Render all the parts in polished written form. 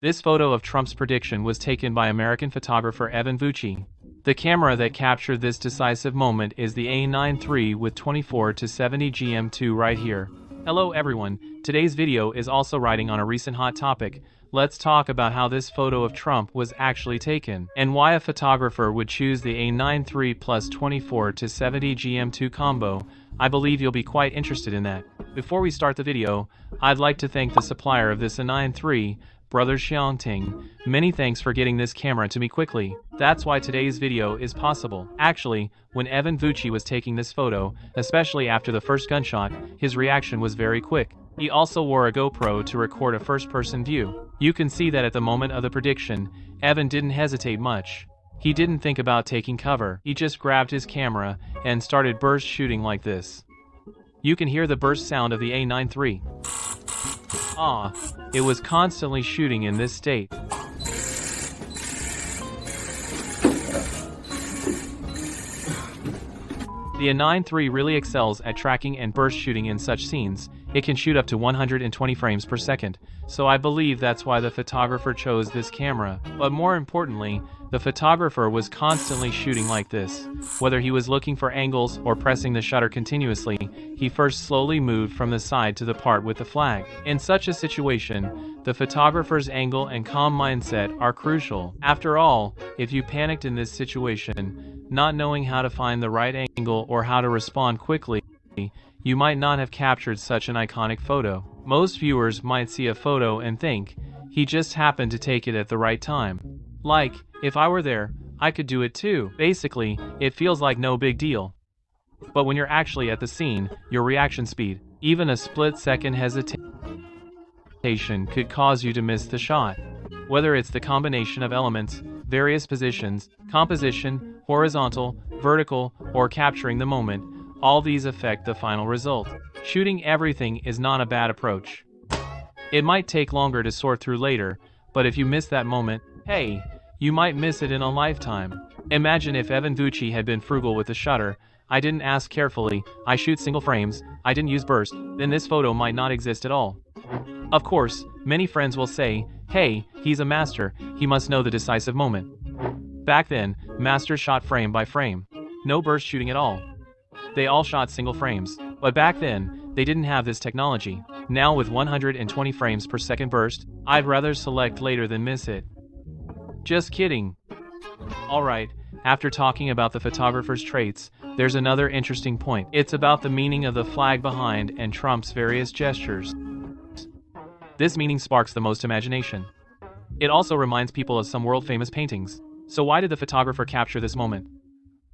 This photo of Trump's prediction was taken by American photographer Evan Vucci. The camera that captured this decisive moment is the A9 III with 24 to 70 GM2 right here. Hello everyone, today's video is also riding on a recent hot topic. Let's talk about how this photo of Trump was actually taken, and why a photographer would choose the A9 III plus 24 to 70 GM2 combo. I believe you'll be quite interested in that. Before we start the video, I'd like to thank the supplier of this A9 III, Brothers Xiangting. Many thanks for getting this camera to me quickly. That's why today's video is possible. Actually, when Evan Vucci was taking this photo, especially after the first gunshot, his reaction was very quick. He also wore a GoPro to record a first-person view. You can see that at the moment of the prediction, Evan didn't hesitate much. He didn't think about taking cover. He just grabbed his camera and started burst shooting like this. You can hear the burst sound of the A9 III. It was constantly shooting in this state. The A9 III really excels at tracking and burst shooting in such scenes. It can shoot up to 120 frames per second, so I believe that's why the photographer chose this camera. But more importantly, the photographer was constantly shooting like this. Whether he was looking for angles or pressing the shutter continuously, he first slowly moved from the side to the part with the flag. In such a situation, the photographer's angle and calm mindset are crucial. After all, if you panicked in this situation, not knowing how to find the right angle or how to respond quickly, you might not have captured such an iconic photo. Most viewers might see a photo and think, he just happened to take it at the right time. Like, if I were there, I could do it too. Basically, it feels like no big deal. But when you're actually at the scene, your reaction speed, even a split-second hesitation could cause you to miss the shot. Whether it's the combination of elements, various positions, composition, horizontal, vertical, or capturing the moment, all these affect the final result. Shooting everything is not a bad approach. It might take longer to sort through later, but if you miss that moment, hey, you might miss it in a lifetime. Imagine if Evan Vucci had been frugal with the shutter. I didn't ask carefully, I shoot single frames, I didn't use burst, then this photo might not exist at all. Of course, many friends will say, hey, he's a master, he must know the decisive moment. Back then, masters shot frame by frame. No burst shooting at all. They all shot single frames. But back then, they didn't have this technology. Now with 120 frames per second burst, I'd rather select later than miss it. Just kidding. Alright, after talking about the photographer's traits, there's another interesting point. It's about the meaning of the flag behind and Trump's various gestures. This meaning sparks the most imagination. It also reminds people of some world-famous paintings. So why did the photographer capture this moment?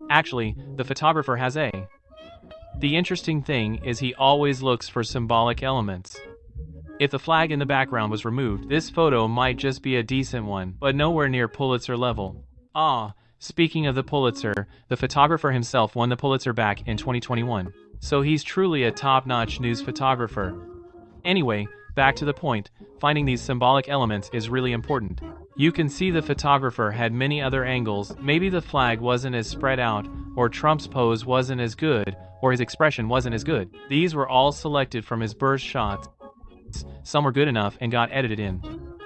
Actually, the photographer has The interesting thing is he always looks for symbolic elements. If the flag in the background was removed, this photo might just be a decent one, but nowhere near Pulitzer level. Speaking of the Pulitzer, the photographer himself won the Pulitzer back in 2021. So he's truly a top-notch news photographer. Anyway, back to the point, finding these symbolic elements is really important. You can see the photographer had many other angles. Maybe the flag wasn't as spread out, or Trump's pose wasn't as good, or his expression wasn't as good. These were all selected from his burst shots. Some were good enough and got edited in.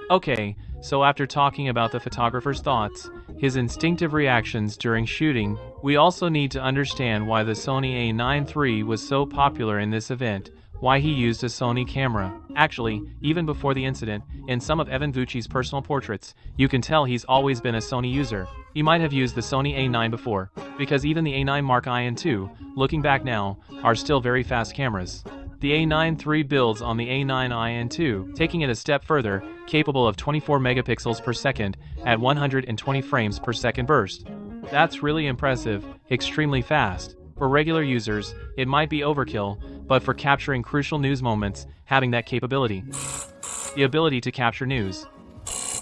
Okay, so after talking about the photographer's thoughts, his instinctive reactions during shooting, we also need to understand why the Sony A9 III was so popular in this event, why he used a Sony camera. Actually, even before the incident, in some of Evan Vucci's personal portraits, you can tell he's always been a Sony user. He might have used the Sony A9 before, because even the A9 Mark I and II, looking back now, are still very fast cameras. The A9 III builds on the A9 I and II, taking it a step further, capable of 24 megapixels per second at 120 frames per second burst. That's really impressive, extremely fast. For regular users, it might be overkill, but for capturing crucial news moments, having that capability. The ability to capture news.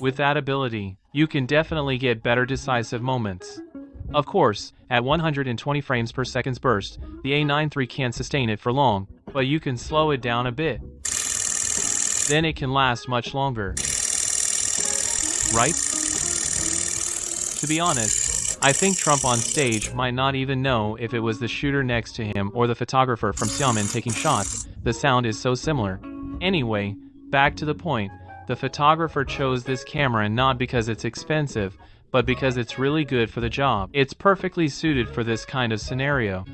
With that ability, you can definitely get better decisive moments. Of course, at 120 frames per second burst, the A9 III can't sustain it for long, but you can slow it down a bit. Then it can last much longer. Right? To be honest, I think Trump on stage might not even know if it was the shooter next to him or the photographer from Xiamen taking shots. The sound is so similar. Anyway, back to the point, the photographer chose this camera not because it's expensive, but because it's really good for the job. It's perfectly suited for this kind of scenario.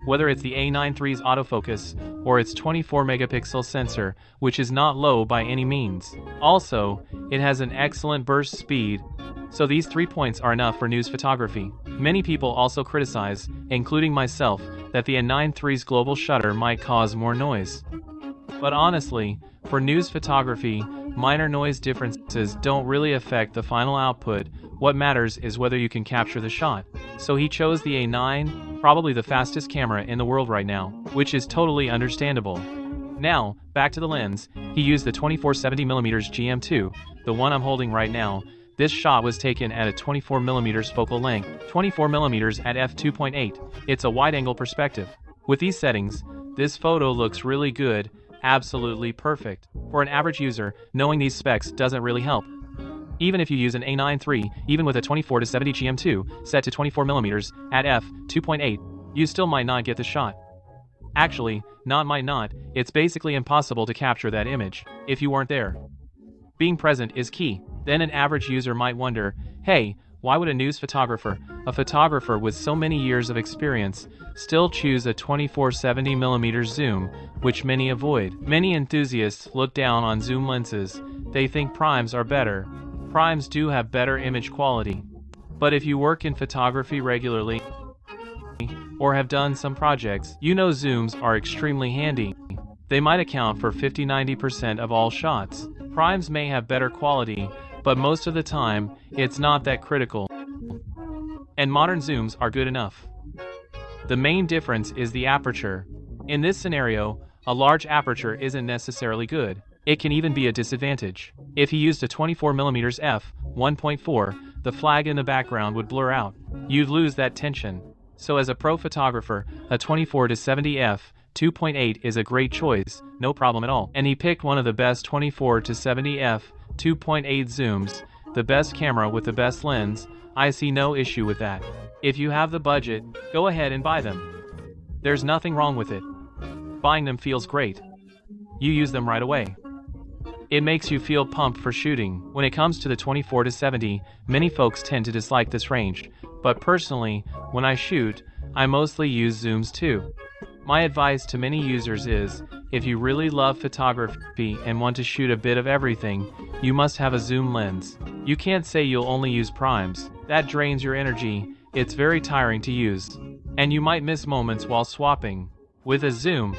Whether it's the A9 III's autofocus, or its 24 megapixel sensor, which is not low by any means. Also, it has an excellent burst speed, so these 3 points are enough for news photography. Many people also criticize, including myself, that the A9 III's global shutter might cause more noise. But honestly, for news photography, minor noise differences don't really affect the final output. What matters is whether you can capture the shot. So he chose the A9, probably the fastest camera in the world right now, which is totally understandable. Now, back to the lens. He used the 24-70mm GM2, the one I'm holding right now. This shot was taken at a 24mm focal length, 24mm at f2.8. It's a wide-angle perspective. With these settings, this photo looks really good, absolutely perfect. For an average user, knowing these specs doesn't really help. Even if you use an A9 III, even with a 24-70 GM2 set to 24mm at f2.8, you still might not get the shot. Actually, might not, it's basically impossible to capture that image if you weren't there. Being present is key. Then an average user might wonder, hey, why would a news photographer, a photographer with so many years of experience, still choose a 24-70mm zoom, which many avoid? Many enthusiasts look down on zoom lenses. They think primes are better. Primes do have better image quality. But if you work in photography regularly, or have done some projects, you know zooms are extremely handy. They might account for 50-90% of all shots. Primes may have better quality, but most of the time, it's not that critical. And modern zooms are good enough. The main difference is the aperture. In this scenario, a large aperture isn't necessarily good. It can even be a disadvantage. If he used a 24mm f1.4, the flag in the background would blur out. You'd lose that tension. So as a pro photographer, a 24-70 f2.8 is a great choice, no problem at all. And he picked one of the best 24-70 f2.8 zooms, the best camera with the best lens. I see no issue with that. If you have the budget, go ahead and buy them. There's nothing wrong with it. Buying them feels great. You use them right away. It makes you feel pumped for shooting. When it comes to the 24-70, many folks tend to dislike this range, but personally, when I shoot, I mostly use zooms too. My advice to many users is, if you really love photography and want to shoot a bit of everything, you must have a zoom lens. You can't say you'll only use primes. That drains your energy, it's very tiring to use. And you might miss moments while swapping. With a zoom,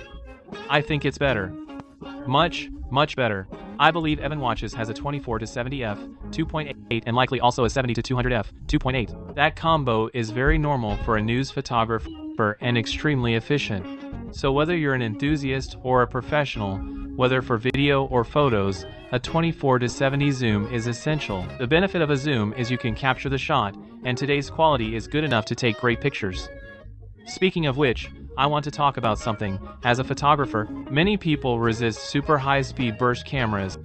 I think it's better. Much better. I believe Evan Vucci has a 24-70 f2.8 and likely also a 70-200 f2.8. That combo is very normal for a news photographer and extremely efficient. So whether you're an enthusiast or a professional, whether for video or photos, a 24-70 zoom is essential. The benefit of a zoom is you can capture the shot, and today's quality is good enough to take great pictures. Speaking of which, I want to talk about something. As a photographer, many people resist super high-speed burst cameras,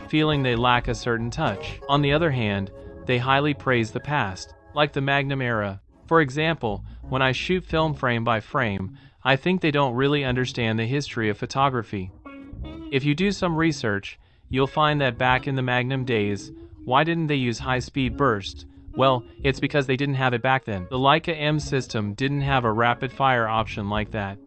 feeling they lack a certain touch. On the other hand, they highly praise the past, like the Magnum era. For example, when I shoot film frame by frame, I think they don't really understand the history of photography. If you do some research, you'll find that back in the Magnum days, why didn't they use high-speed burst? Well, it's because they didn't have it back then. The Leica M system didn't have a rapid-fire option like that.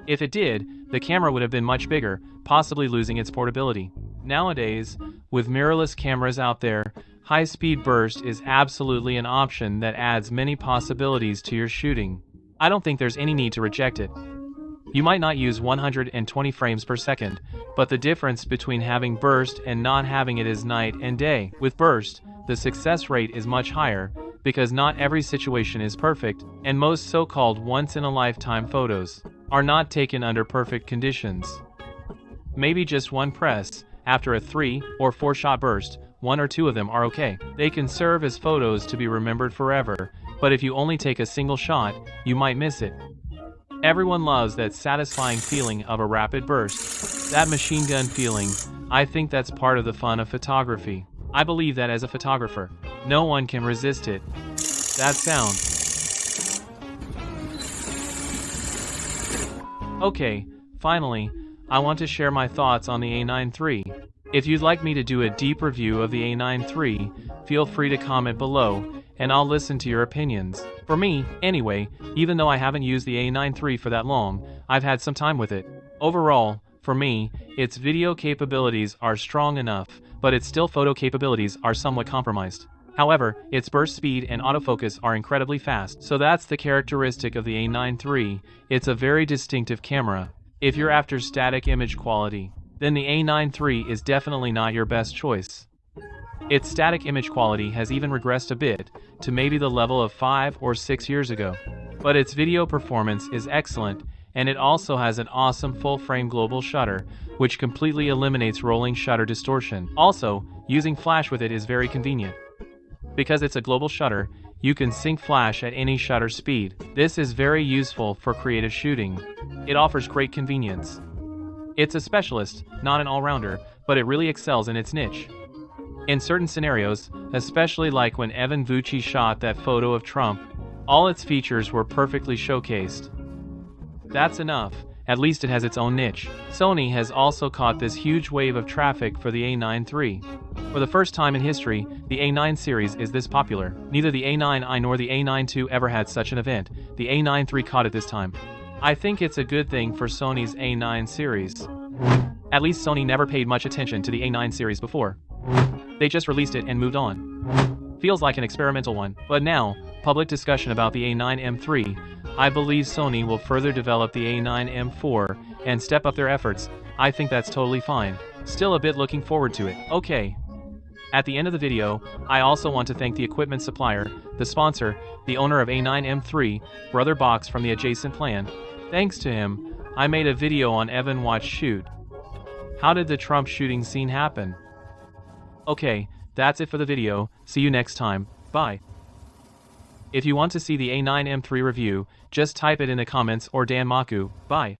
If it did, the camera would have been much bigger, possibly losing its portability. Nowadays, with mirrorless cameras out there, high-speed burst is absolutely an option that adds many possibilities to your shooting. I don't think there's any need to reject it. You might not use 120 frames per second, but the difference between having burst and not having it is night and day. With burst, the success rate is much higher, because not every situation is perfect, and most so-called once-in-a-lifetime photos are not taken under perfect conditions. Maybe just one press, after a 3 or 4 shot burst, 1 or 2 of them are okay. They can serve as photos to be remembered forever, but if you only take a single shot, you might miss it. Everyone loves that satisfying feeling of a rapid burst. That machine gun feeling, I think that's part of the fun of photography. I believe that as a photographer, no one can resist it. That sound. Okay, finally, I want to share my thoughts on the A9 III. If you'd like me to do a deep review of the A9 III, feel free to comment below, and I'll listen to your opinions. For me, anyway, even though I haven't used the A9 III for that long, I've had some time with it. Overall, for me, its video capabilities are strong enough, but its still photo capabilities are somewhat compromised. However, its burst speed and autofocus are incredibly fast, so that's the characteristic of the A9 III. It's a very distinctive camera. If you're after static image quality, then the A9 III is definitely not your best choice. Its static image quality has even regressed a bit, to maybe the level of 5 or 6 years ago. But its video performance is excellent, and it also has an awesome full-frame global shutter, which completely eliminates rolling shutter distortion. Also, using flash with it is very convenient. Because it's a global shutter, you can sync flash at any shutter speed. This is very useful for creative shooting. It offers great convenience. It's a specialist, not an all-rounder, but it really excels in its niche. In certain scenarios, especially like when Evan Vucci shot that photo of Trump, all its features were perfectly showcased. That's enough. At least it has its own niche. Sony has also caught this huge wave of traffic for the A9 III. For the first time in history, the A9 series is this popular. Neither the A9I nor the A9 II ever had such an event. The A9 III caught it this time. I think it's a good thing for Sony's A9 series. At least Sony never paid much attention to the A9 series before. They just released it and moved on. Feels like an experimental one. But now, public discussion about the A9M3, I believe Sony will further develop the A9M4 and step up their efforts. I think that's totally fine. Still a bit looking forward to it. Okay. At the end of the video, I also want to thank the equipment supplier, the sponsor, the owner of A9M3, Brother Box from the adjacent plan. Thanks to him, I made a video on Evan Vucci shoot. How did the Trump shooting scene happen? Okay, that's it for the video. See you next time. Bye. If you want to see the A9M3 review, just type it in the comments or Dan Maku. Bye.